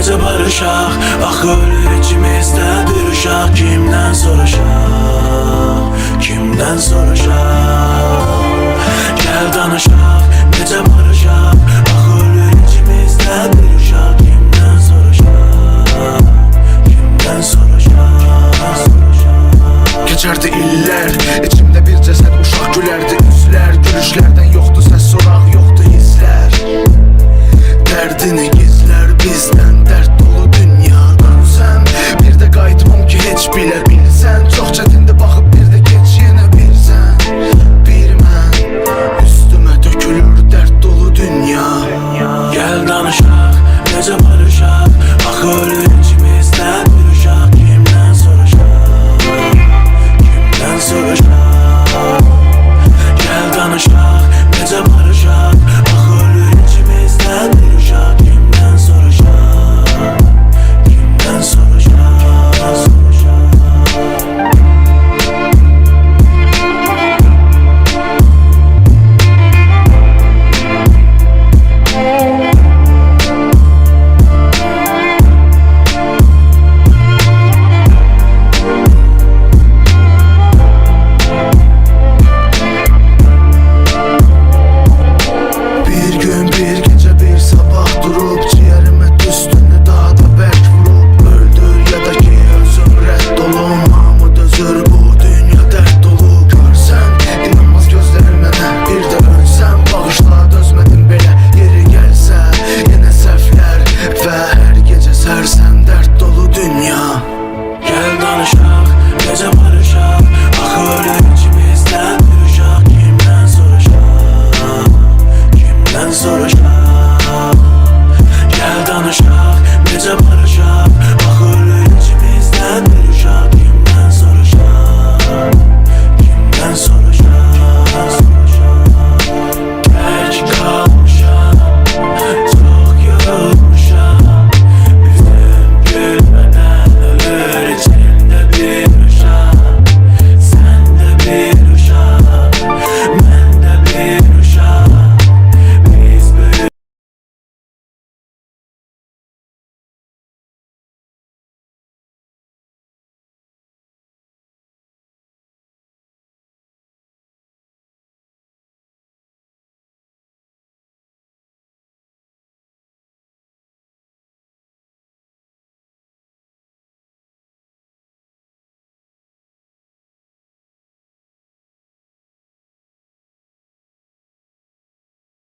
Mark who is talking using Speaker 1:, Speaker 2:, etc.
Speaker 1: necə barışaq? Axı ölür içimizdə bir uşaq. Kimdən soruşaq? Kimdən soruşaq? Gəl danışaq, necə barışaq? Axı ölür içimizdə bir uşaq. Kimdən soruşaq? Kimdən soruşaq?
Speaker 2: Keçərdi illər, içimdə bir cəsəd uşaq gülərdi. Üzlər, gülüşlərdən yoxdur səs soraq.